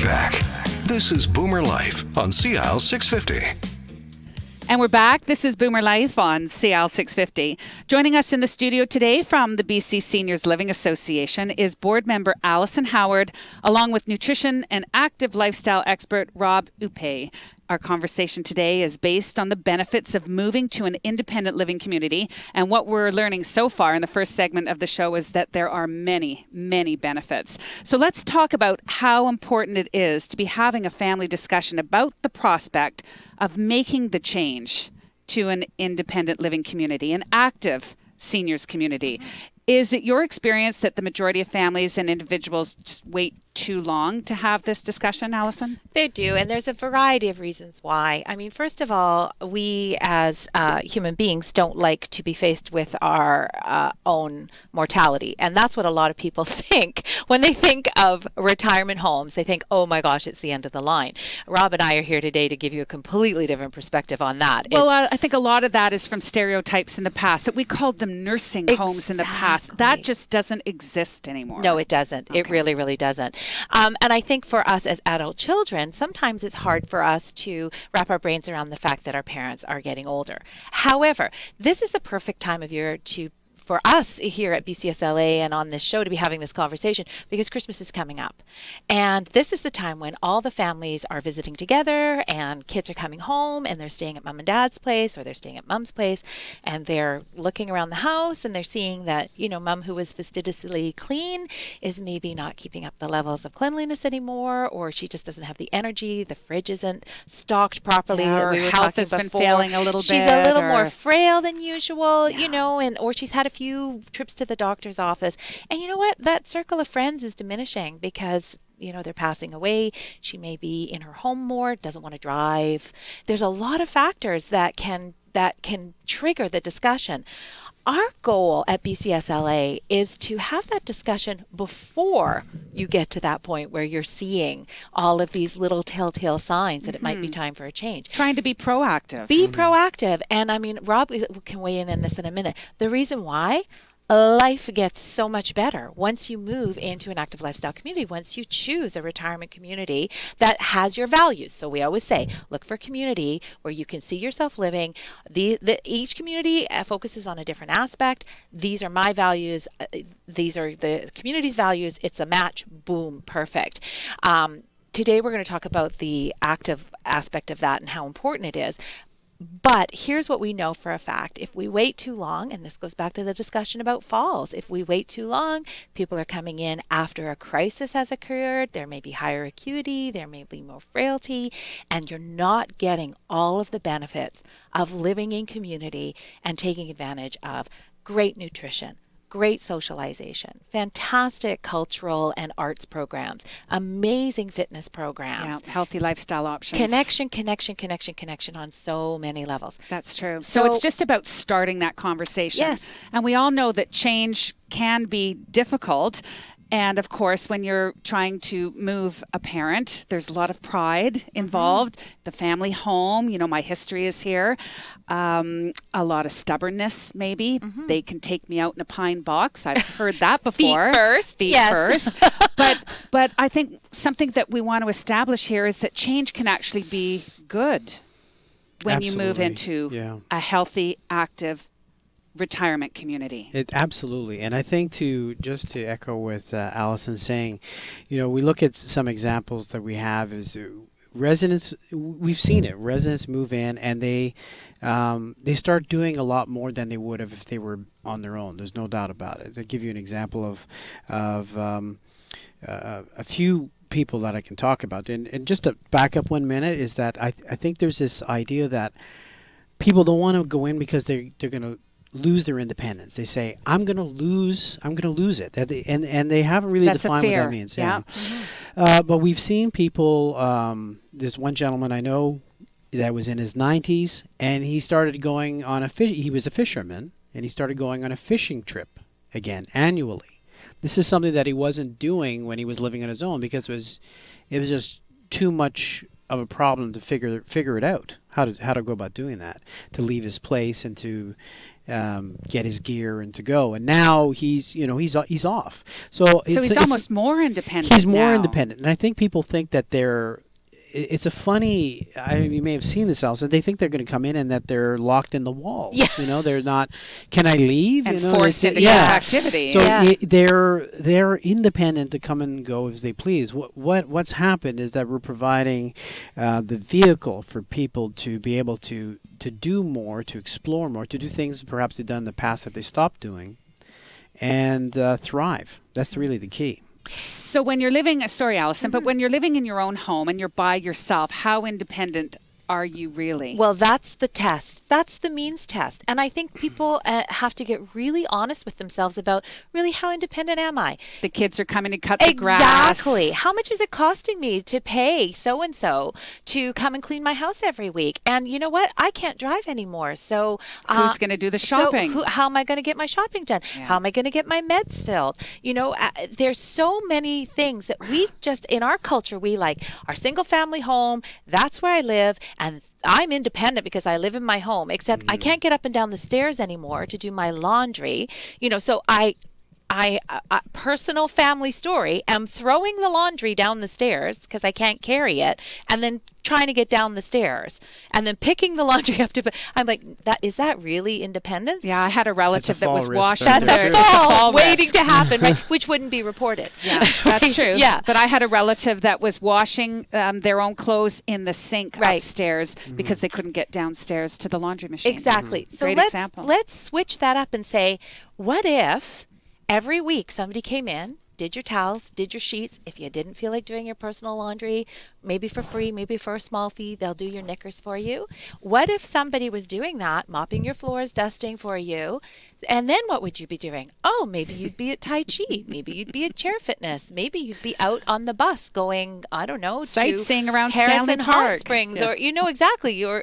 back. This is Boomer Life on CL 650. And we're back. This is Boomer Life on CL 650. Joining us in the studio today from the BC Seniors Living Association is board member Alison Howard, along with nutrition and active lifestyle expert Rob Huppee. Our conversation today is based on the benefits of moving to an independent living community. And what we're learning so far in the first segment of the show is that there are many, many benefits. So let's talk about how important it is to be having a family discussion about the prospect of making the change to an independent living community, an active seniors community. Is it your experience that the majority of families and individuals just wait too long to have this discussion, Alison? They do, and there's a variety of reasons why. I mean, first of all, we as human beings don't like to be faced with our own mortality, and that's what a lot of people think when they think of retirement homes. They think, oh my gosh, it's the end of the line. Rob and I are here today to give you a completely different perspective on that. Well, I think a lot of that is from stereotypes in the past, that we called them nursing homes in the past. That just doesn't exist anymore. No, it doesn't. Okay. It really, really doesn't. And I think for us as adult children, sometimes it's hard for us to wrap our brains around the fact that our parents are getting older. However, this is the perfect time of year for us here at BCSLA and on this show to be having this conversation, because Christmas is coming up. And this is the time when all the families are visiting together and kids are coming home and they're staying at mom and dad's place, or they're staying at mom's place, and they're looking around the house and they're seeing that, you know, mom, who was fastidiously clean, is maybe not keeping up the levels of cleanliness anymore, or she just doesn't have the energy, the fridge isn't stocked properly. Yeah, that we were health has talking been failing a little bit. She's a little more frail than usual, you know, or she's had a few trips to the doctor's office. And you know what? That circle of friends is diminishing because, you know, they're passing away. She may be in her home more, doesn't want to drive. There's a lot of factors that can trigger the discussion. Our goal at BCSLA is to have that discussion before you get to that point where you're seeing all of these little telltale signs that it might be time for a change. Trying to be proactive. Be proactive. And I mean, Rob can weigh in this in a minute. The reason why, life gets so much better once you move into an active lifestyle community, once you choose a retirement community that has your values. So we always say, look for a community where you can see yourself living. Each community focuses on a different aspect. These are my values. These are the community's values. It's a match. Boom. Perfect. Today we're going to talk about the active aspect of that and how important it is. But here's what we know for a fact. If we wait too long, and this goes back to the discussion about falls, if we wait too long, people are coming in after a crisis has occurred, there may be higher acuity, there may be more frailty, and you're not getting all of the benefits of living in community and taking advantage of great nutrition, great socialization, fantastic cultural and arts programs, amazing fitness programs. Yeah, healthy lifestyle options. Connection on so many levels. That's true. So it's just about starting that conversation. Yes. And we all know that change can be difficult. And of course, when you're trying to move a parent, there's a lot of pride involved. The family home, you know, my history is here. A lot of stubbornness, maybe. They can take me out in a pine box. I've heard that before. Feet first. But I think something that we want to establish here is that change can actually be good when you move into a healthy, active retirement community. Absolutely. And I think to echo what Alison saying, you know, we look at some examples that we have is residents, we've seen it, residents move in and they start doing a lot more than they would have if they were on their own. There's no doubt about it. I'll give you an example of a few people that I can talk about. And just to back up 1 minute is that I think there's this idea that people don't want to go in because they're going to lose their independence. They say, I'm going to lose it. And they haven't really defined what that means. Yeah. But we've seen people, there's one gentleman I know that was in his 90s, and he started going on he was a fisherman, and he started going on a fishing trip again annually. This is something that he wasn't doing when he was living on his own because it was just too much of a problem to figure it out, how to go about doing that, to leave his place and to get his gear and to go. And now he's off. So he's almost more independent. He's more now. independent, and I think people think that it's a funny. You may have seen this, Alison. They think they're going to come in and that they're locked in the walls. Yeah. They're not. Can I leave? And forced into activity. So they're independent to come and go as they please. What's happened is that we're providing the vehicle for people to be able to do more, to explore more, to do things perhaps they've done in the past that they stopped doing, and thrive. That's really the key. So when you're living, sorry, Alison, but when you're living in your own home and you're by yourself, how independent are you really? Well, that's the test. That's the means test. And I think people have to get really honest with themselves about really how independent am I? The kids are coming to cut the grass. Exactly. How much is it costing me to pay so-and-so to come and clean my house every week? And you know what? I can't drive anymore. So who's going to do the shopping? So how am I going to get my shopping done? Yeah. How am I going to get my meds filled? There's so many things that we just, in our culture, we like our single family home. That's where I live. And I'm independent because I live in my home, except I can't get up and down the stairs anymore to do my laundry. So I personal family story, am throwing the laundry down the stairs because I can't carry it, and then trying to get down the stairs, and then picking the laundry up to. I'm like, is that really independence? Yeah, I had a relative that was washing. That's their a fall waiting risk. to happen, right? Which wouldn't be reported. Yeah, that's true. Yeah, but I had a relative that was washing their own clothes in the sink upstairs because they couldn't get downstairs to the laundry machine. Exactly. So Great example. Let's switch that up and say, what if every week somebody came in, did your towels, did your sheets. If you didn't feel like doing your personal laundry, maybe for free, maybe for a small fee, they'll do your knickers for you. What if somebody was doing that, mopping your floors, dusting for you? And then what would you be doing? Oh, maybe you'd be at Tai Chi. Maybe you'd be at chair fitness. Maybe you'd be out on the bus going, I don't know, sightseeing to around Harrison Stanley Hot Park. Springs, Yeah. or exactly, or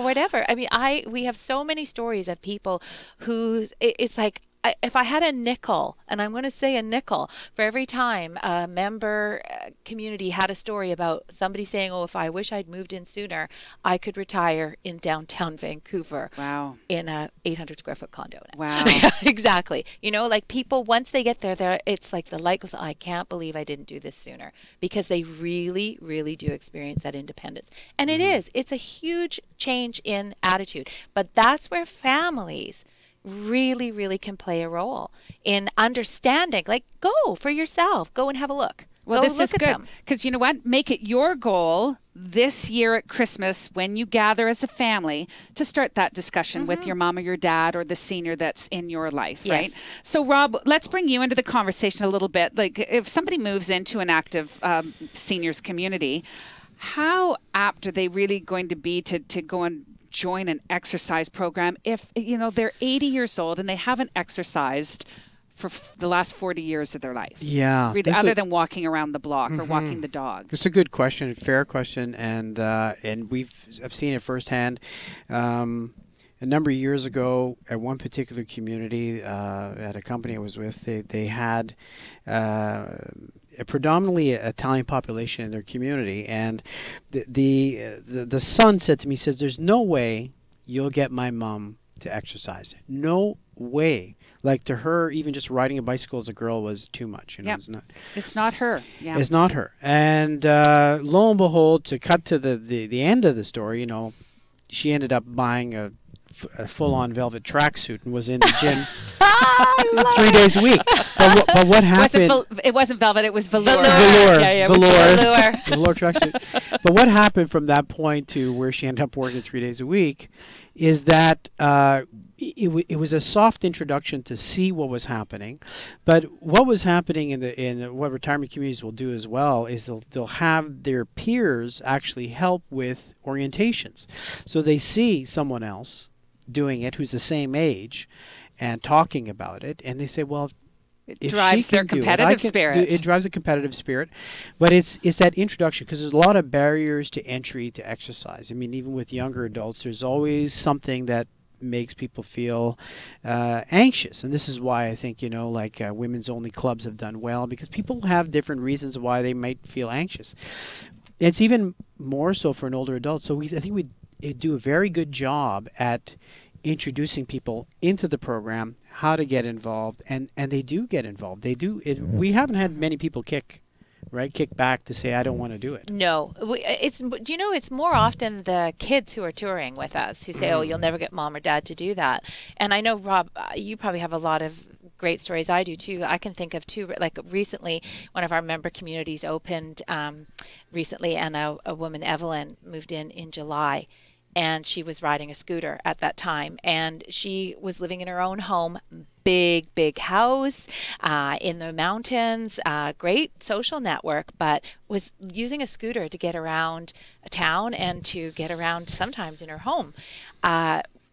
whatever. I mean, we have so many stories of people who it's like, if I had a nickel, and I'm going to say a nickel, for every time a member community had a story about somebody saying, oh, if I wish I'd moved in sooner, I could retire in downtown Vancouver. Wow. In a 800 square foot condo. Wow. Exactly. Like people, once they get there, it's like the light goes, I can't believe I didn't do this sooner, because they really, really do experience that independence. And it's a huge change in attitude. But that's where families really, really can play a role in understanding. Like, go for yourself. Go and have a look. Well, Go this look is at good, them. because you know what? Make it your goal this year at Christmas, when you gather as a family, to start that discussion with your mom or your dad or the senior that's in your life, right? Yes. So, Rob, let's bring you into the conversation a little bit. Like, if somebody moves into an active seniors community, how apt are they really going to be to go and join an exercise program if they're 80 years old and they haven't exercised for the last 40 years of their life? Yeah. Really, other than walking around the block or walking the dog. It's a good question, a fair question, and I've seen it firsthand. A number of years ago, at one particular community, at a company I was with, they had a predominantly Italian population in their community, and the son said to me, says, "There's no way you'll get my mom to exercise. No way." Like, to her, even just riding a bicycle as a girl was too much. It's not her. Yeah. It's not her. And lo and behold, to cut to the end of the story, she ended up buying a full-on velvet tracksuit and was in the gym 3 days a week. But what happened? It wasn't velvet. It was velour. Velour. Yeah, Velour tracksuit. But what happened from that point to where she ended up working 3 days a week is that it was a soft introduction to see what was happening. But what was happening in what retirement communities will do as well is they'll have their peers actually help with orientations. So they see someone else doing it who's the same age and talking about it, and they say, well, it drives their competitive spirit. It drives a competitive spirit, but it's that introduction, because there's a lot of barriers to entry to exercise. I mean, even with younger adults, there's always something that makes people feel anxious, and this is why I think women's only clubs have done well, because people have different reasons why they might feel anxious. It's even more so for an older adult. So I think we do a very good job at introducing people into the program, how to get involved, and they do get involved. They do. We haven't had many people kick back to say, I don't want to do it. No, it's more often the kids who are touring with us who say, oh, you'll never get mom or dad to do that. And I know, Rob, you probably have a lot of great stories. I do too. I can think of two, like recently, one of our member communities opened recently, and a woman, Evelyn, moved in July. And she was riding a scooter at that time, and she was living in her own home, big house in the mountains, great social network, but was using a scooter to get around a town and to get around sometimes in her home.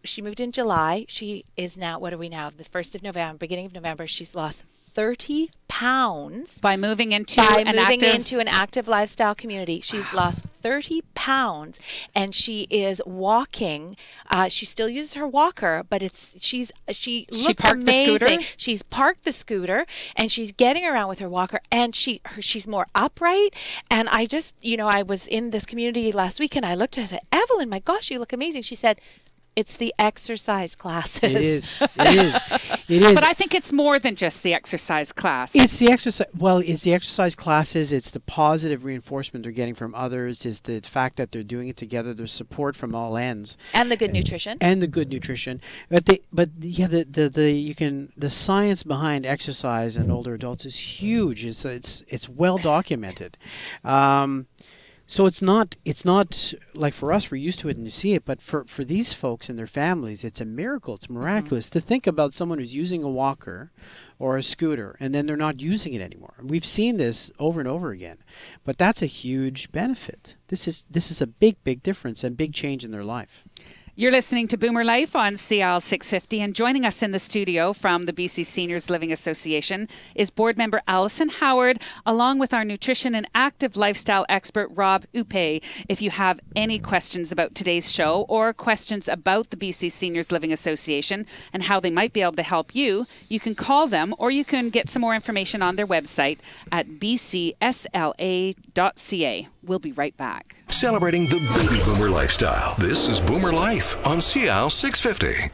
She moved in July. She is now, what are we now? The 1st of November, beginning of November, she's lost 30 pounds by moving into an active lifestyle community. She's lost 30 pounds, and she is walking. She still uses her walker, but she looks amazing. She's parked the scooter, and she's getting around with her walker, and she's more upright. And I just, I was in this community last week, and I looked at her and said, Evelyn, my gosh, you look amazing. She said, it's the exercise classes. It is. But I think it's more than just the exercise class. It's the exercise. Well, it's the exercise classes. It's the positive reinforcement they're getting from others. It's the fact that they're doing it together. There's support from all ends. And the good nutrition. The science behind exercise in older adults is huge. It's well documented. So it's not like for us, we're used to it and you see it, but for these folks and their families, it's a miracle. It's miraculous to think about someone who's using a walker or a scooter and then they're not using it anymore. We've seen this over and over again, but that's a huge benefit. This is a big difference and big change in their life. You're listening to Boomer Life on CL 650, and joining us in the studio from the BC Seniors Living Association is board member Alison Howard, along with our nutrition and active lifestyle expert Rob Huppee. If you have any questions about today's show or questions about the BC Seniors Living Association and how they might be able to help you, you can call them or you can get some more information on their website at bcsla.ca. We'll be right back. Celebrating the baby boomer lifestyle. This is Boomer Life on CL 650.